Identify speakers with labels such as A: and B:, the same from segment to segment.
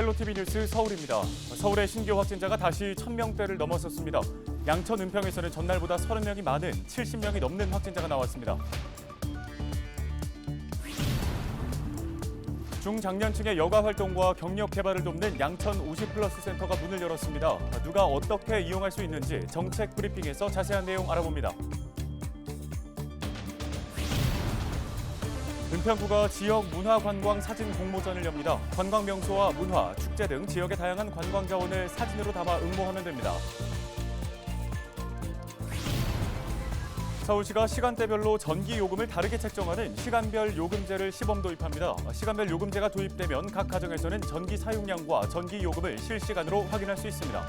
A: 헬로티비 뉴스 서울입니다. 서울의 신규 확진자가 다시 1,000명대를 넘어섰습니다. 양천 은평에서는 전날보다 30명이 많은 70명이 넘는 확진자가 나왔습니다. 중장년층의 여가 활동과 경력 개발을 돕는 양천 50플러스 센터가 문을 열었습니다. 누가 어떻게 이용할 수 있는지 정책 브리핑에서 자세한 내용 알아봅니다. 은평구가 지역 문화관광 사진 공모전을 엽니다. 관광 명소와 문화, 축제 등 지역의 다양한 관광 자원을 사진으로 담아 응모하면 됩니다. 서울시가 시간대별로 전기 요금을 다르게 책정하는 시간별 요금제를 시범 도입합니다. 시간별 요금제가 도입되면 각 가정에서는 전기 사용량과 전기 요금을 실시간으로 확인할 수 있습니다.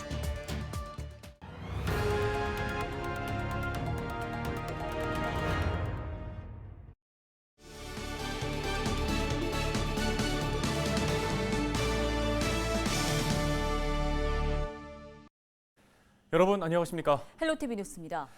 A: 여러분 안녕하십니까?
B: 헬로티비 뉴스입니다.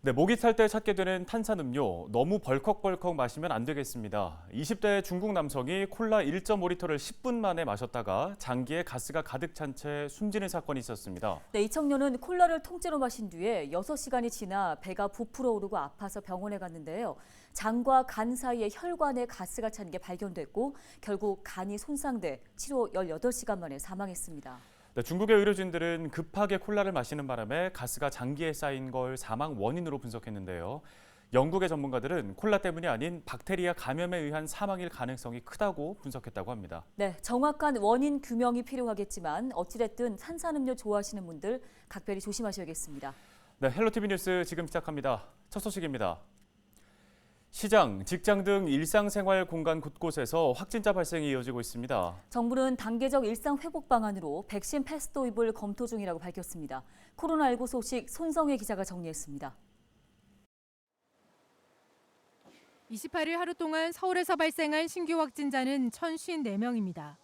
A: 네, 목이 탈 때 찾게 되는 탄산음료 너무 벌컥벌컥 마시면 안 되겠습니다. 20대 중국 남성이 콜라 1.5리터를 10분 만에 마셨다가 장기에 가스가 가득 찬 채 숨지는 사건이 있었습니다.
B: 네, 이 청년은 콜라를 통째로 마신 뒤에 6시간이 지나 배가 부풀어 오르고 아파서 병원에 갔는데요. 장과 간 사이에 혈관에 가스가 찬 게 발견됐고 결국 간이 손상돼 치료 18시간 만에 사망했습니다.
A: 네, 중국의 의료진들은 급하게 콜라를 마시는 바람에 가스가 장기에 쌓인 걸 사망 원인으로 분석했는데요. 영국의 전문가들은 콜라 때문이 아닌 박테리아 감염에 의한 사망일 가능성이 크다고 분석했다고 합니다.
B: 네, 정확한 원인 규명이 필요하겠지만 어찌됐든 탄산음료 좋아하시는 분들 각별히 조심하셔야겠습니다.
A: 네, 헬로티비 뉴스 지금 시작합니다. 첫 소식입니다. 시장, 직장 등 일상생활 공간 곳곳에서 확진자 발생이 이어지고 있습니다.
B: 정부는 단계적 일상 회복 방안으로 백신 패스 도입을 검토 중이라고 밝혔습니다. 코로나19 소식 손성혜 기자가 정리했습니다.
C: 28일 하루 동안 서울에서 발생한 신규 확진자는 1,054명입니다.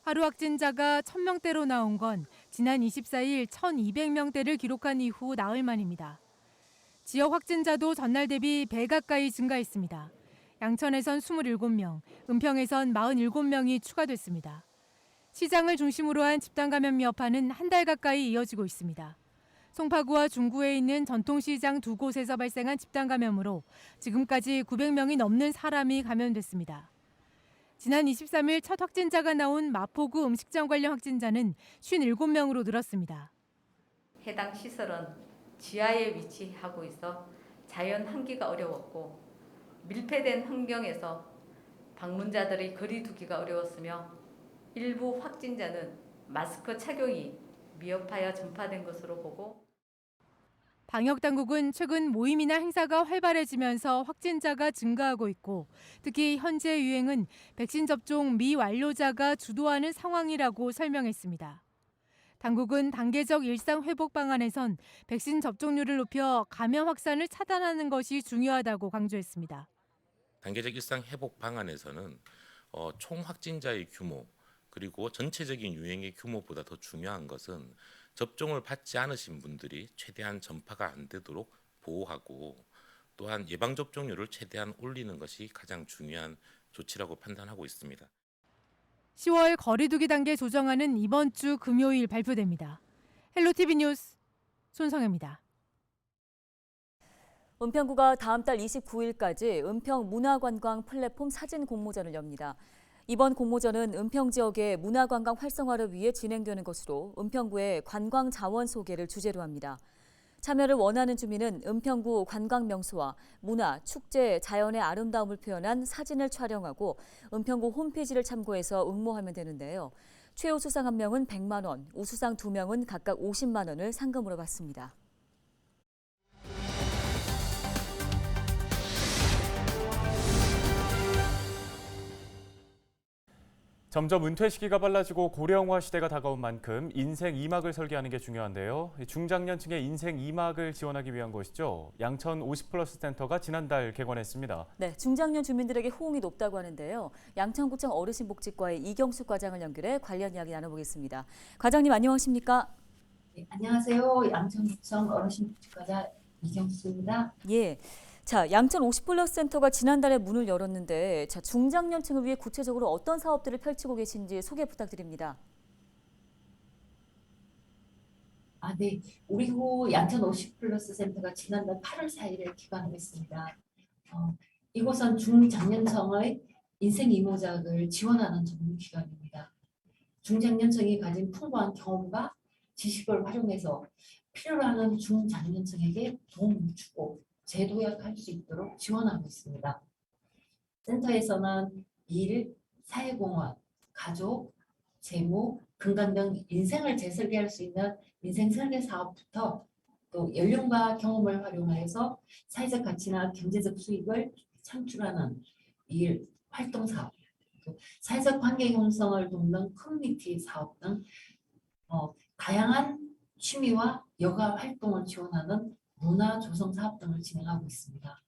C: 하루 확진자가 1,000명대로 나온 건 지난 24일 1,200명대를 기록한 이후 나흘 만입니다. 지역 확진자도 전날 대비 배 가까이 증가했습니다. 양천에선 27명, 은평에선 47명이 추가됐습니다. 시장을 중심으로 한 집단 감염 여파는 한 달 가까이 이어지고 있습니다. 송파구와 중구에 있는 전통시장 두 곳에서 발생한 집단 감염으로 지금까지 900명이 넘는 사람이 감염됐습니다. 지난 23일 첫 확진자가 나온 마포구 음식점 관련 확진자는 57명으로 늘었습니다.
D: 해당 시설은 지하에 위치하고 있어 자연 환기가 어려웠고 밀폐된 환경에서 방문자들의 거리 두기가 어려웠으며 일부 확진자는 마스크 착용이 미흡하여 전파된 것으로 보고
C: 방역당국은 최근 모임이나 행사가 활발해지면서 확진자가 증가하고 있고 특히 현재 유행은 백신 접종 미완료자가 주도하는 상황이라고 설명했습니다. 당국은 단계적 일상 회복 방안에선 백신 접종률을 높여 감염 확산을 차단하는 것이 중요하다고 강조했습니다.
E: 단계적 일상 회복 방안에서는 총 확진자의 규모 그리고 전체적인 유행의 규모보다 더 중요한 것은 접종을 받지 않으신 분들이 최대한 전파가 안 되도록 보호하고 또한 예방 접종률을 최대한 올리는 것이 가장 중요한 조치라고 판단하고 있습니다.
C: 10월 거리두기 단계 조정안은 이번 주 금요일 발표됩니다. 헬로티비 뉴스 손성혜입니다.
B: 은평구가 다음 달 29일까지 은평 문화관광 플랫폼 사진 공모전을 엽니다. 이번 공모전은 은평 지역의 문화관광 활성화를 위해 진행되는 것으로 은평구의 관광 자원 소개를 주제로 합니다. 참여를 원하는 주민은 은평구 관광 명소와 문화, 축제, 자연의 아름다움을 표현한 사진을 촬영하고 은평구 홈페이지를 참고해서 응모하면 되는데요. 최우 수상 1명은 100만 원, 우수상 2명은 각각 50만 원을 상금으로 받습니다.
A: 점점 은퇴 시기가 빨라지고 고령화 시대가 다가온 만큼 인생 2막을 설계하는 게 중요한데요. 중장년층의 인생 2막을 지원하기 위한 것이죠. 양천 50플러스 센터가 지난달 개관했습니다.
B: 네, 중장년 주민들에게 호응이 높다고 하는데요. 양천구청 어르신복지과의 이경숙 과장을 연결해 관련 이야기 나눠보겠습니다. 과장님 안녕하십니까?
F: 네, 안녕하세요. 양천구청 어르신복지과장 이경수입니다.
B: 예. 자, 양천 50플러스 센터가 지난달에 문을 열었는데 중장년층을 위해 구체적으로 어떤 사업들을 펼치고 계신지 소개 부탁드립니다.
F: 네. 우리구 양천 50플러스 센터가 지난달 8월 4일에 기관을 했습니다. 어, 이곳은 중장년층의 인생 이모작을 지원하는 전문기관입니다. 중장년층이 가진 풍부한 경험과 지식을 활용해서 필요로 하는 중장년층에게 도움을 주고 재도약할 수 있도록 지원하고 있습니다. 센터에서는 일, 사회공헌, 가족, 재무, 건강 등 인생을 재설계할 수 있는 인생 설계 사업부터 또 연령과 경험을 활용해서 사회적 가치나 경제적 수익을 창출하는 일, 활동 사업, 또 사회적 관계 형성을 돕는 커뮤니티 사업 등 다양한 취미와 여가 활동을 지원하는 문화 조성 사업 등을 진행하고 있습니다.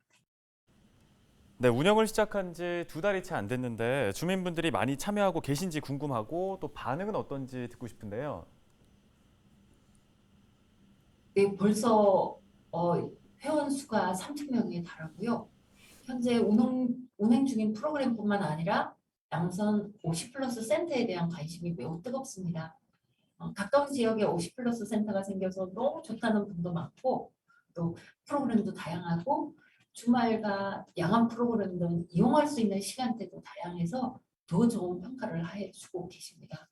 A: 네, 운영을 시작한 지 2달이 채 안 됐는데 주민분들이 많이 참여하고 계신지 궁금하고 또 반응은 어떤지 듣고 싶은데요.
F: 네, 벌써 회원 수가 3,000명에 달하고요. 현재 운행 중인 프로그램뿐만 아니라 양선 50플러스 센터에 대한 관심이 매우 뜨겁습니다. 가까운 지역에 50플러스 센터가 생겨서 너무 좋다는 분도 많고 또 프로그램도 다양하고 주말과 야간 프로그램 등 이용할 수 있는 시간대도 다양해서 더 좋은 평가를 해주고 계십니다.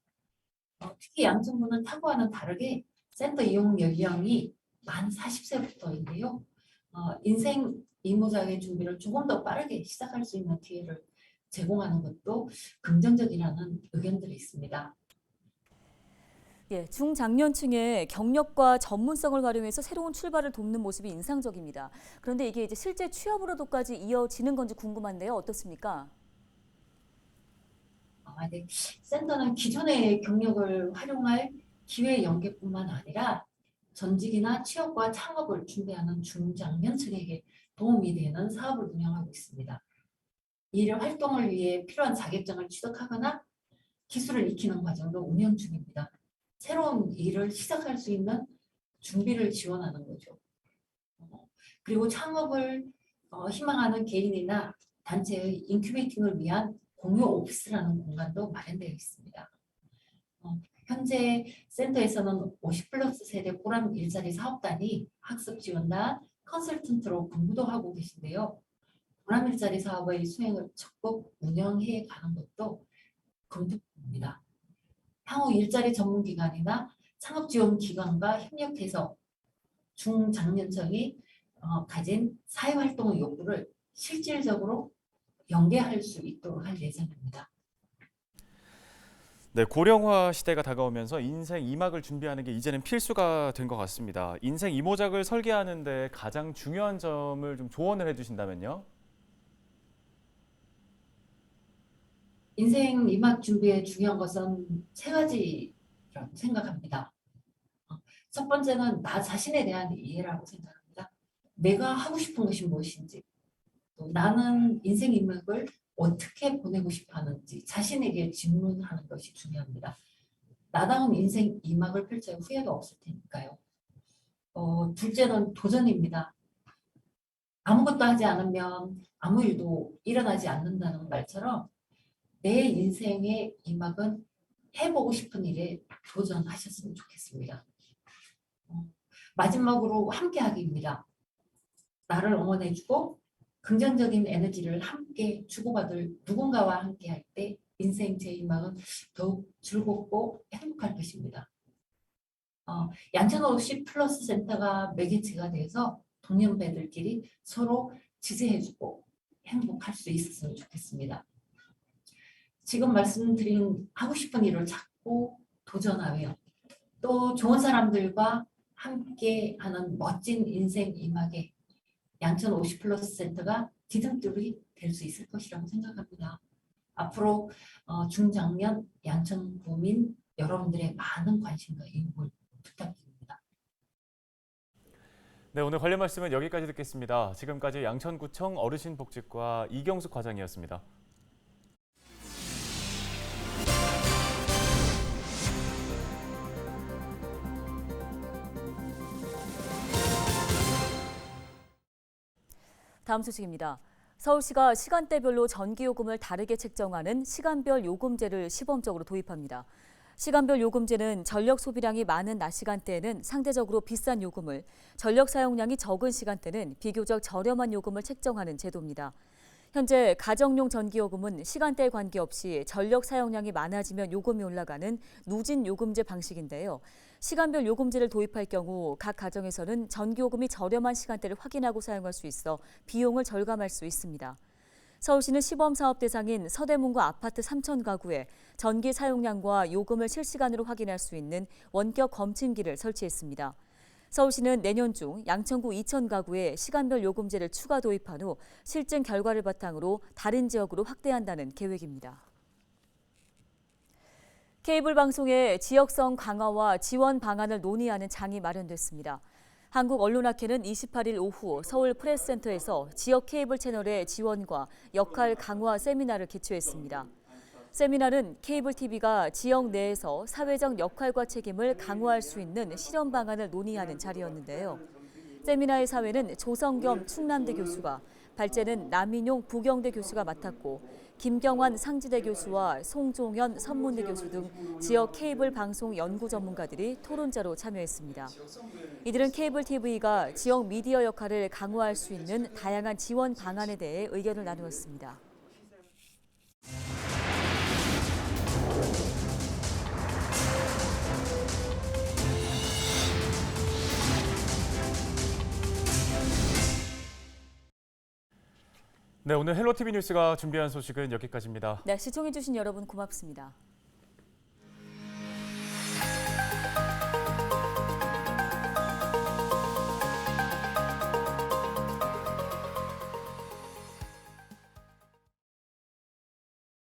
F: 특히 양천구는 타구와는 다르게 센터 이용 연령이 만 40세부터인데요. 인생 이모작의 준비를 조금 더 빠르게 시작할 수 있는 기회를 제공하는 것도 긍정적이라는 의견들이 있습니다.
B: 예, 중장년층의 경력과 전문성을 활용해서 새로운 출발을 돕는 모습이 인상적입니다. 그런데 이게 이제 실제 취업으로도까지 이어지는 건지 궁금한데요. 어떻습니까?
F: 네. 센터는 기존의 경력을 활용할 기회 연계뿐만 아니라 전직이나 취업과 창업을 준비하는 중장년층에게 도움이 되는 사업을 운영하고 있습니다. 이를 활동을 위해 필요한 자격증을 취득하거나 기술을 익히는 과정도 운영 중입니다. 새로운 일을 시작할 수 있는 준비를 지원하는 거죠. 그리고 창업을 희망하는 개인이나 단체의 인큐베이팅을 위한 공유 오피스라는 공간도 마련되어 있습니다. 현재 센터에서는 50플러스 세대 보람 일자리 사업단이 학습 지원단, 컨설턴트로 근무도 하고 계신데요. 보람 일자리 사업의 수행을 적극 운영해 가는 것도 검토 중입니다. 향후 일자리 전문기관이나 창업지원기관과 협력해서 중장년층이 가진 사회활동의 욕구를 실질적으로 연계할 수 있도록 할 예정입니다.
A: 네, 고령화 시대가 다가오면서 인생 2막을 준비하는 게 이제는 필수가 된 것 같습니다. 인생 이모작을 설계하는데 가장 중요한 점을 좀 조언을 해주신다면요?
F: 인생 2막 준비에 중요한 것은 3가지라고 생각합니다. 첫 번째는 나 자신에 대한 이해라고 생각합니다. 내가 하고 싶은 것이 무엇인지, 또 나는 인생 2막을 어떻게 보내고 싶어 하는지 자신에게 질문하는 것이 중요합니다. 나다운 인생 2막을 펼쳐야 후회가 없을 테니까요. 둘째는 도전입니다. 아무것도 하지 않으면 아무 일도 일어나지 않는다는 말처럼 내 인생의 2막은 해보고 싶은 일에 도전하셨으면 좋겠습니다. 마지막으로 함께하기입니다. 나를 응원해주고 긍정적인 에너지를 함께 주고받을 누군가와 함께할 때 인생 제2막은 더욱 즐겁고 행복할 것입니다. 양천 50플러스 센터가 매개체가 돼서 동년배들끼리 서로 지지해주고 행복할 수 있었으면 좋겠습니다. 지금 말씀드린 하고 싶은 일을 찾고 도전하며 또 좋은 사람들과 함께하는 멋진 인생 2막에 양천 50플러스 센터가 디딤돌이 될 수 있을 것이라고 생각합니다. 앞으로 중장년 양천 구민 여러분들의 많은 관심과 이용을 부탁드립니다.
A: 네, 오늘 관련 말씀은 여기까지 듣겠습니다. 지금까지 양천구청 어르신복지과 이경숙 과장이었습니다.
B: 다음 소식입니다. 서울시가 시간대별로 전기요금을 다르게 책정하는 시간별 요금제를 시범적으로 도입합니다. 시간별 요금제는 전력 소비량이 많은 낮 시간대에는 상대적으로 비싼 요금을, 전력 사용량이 적은 시간대는 비교적 저렴한 요금을 책정하는 제도입니다. 현재 가정용 전기요금은 시간대에 관계없이 전력 사용량이 많아지면 요금이 올라가는 누진 요금제 방식인데요. 시간별 요금제를 도입할 경우 각 가정에서는 전기요금이 저렴한 시간대를 확인하고 사용할 수 있어 비용을 절감할 수 있습니다. 서울시는 시범사업 대상인 서대문구 아파트 3천 가구에 전기 사용량과 요금을 실시간으로 확인할 수 있는 원격 검침기를 설치했습니다. 서울시는 내년 중 양천구 2천 가구에 시간별 요금제를 추가 도입한 후 실증 결과를 바탕으로 다른 지역으로 확대한다는 계획입니다. 케이블 방송의 지역성 강화와 지원 방안을 논의하는 장이 마련됐습니다. 한국언론학회는 28일 오후 서울 프레스센터에서 지역 케이블 채널의 지원과 역할 강화 세미나를 개최했습니다. 세미나는 케이블 TV가 지역 내에서 사회적 역할과 책임을 강화할 수 있는 실현 방안을 논의하는 자리였는데요. 세미나의 사회는 조성겸 충남대 교수가, 발제는 남인용 부경대 교수가 맡았고 김경환 상지대 교수와 송종현 선문대 교수 등 지역 케이블 방송 연구 전문가들이 토론자로 참여했습니다. 이들은 케이블 TV가 지역 미디어 역할을 강화할 수 있는 다양한 지원 방안에 대해 의견을 나누었습니다.
A: 네, 오늘 헬로티비 뉴스가 준비한 소식은 여기까지입니다.
B: 네, 시청해주신 여러분 고맙습니다.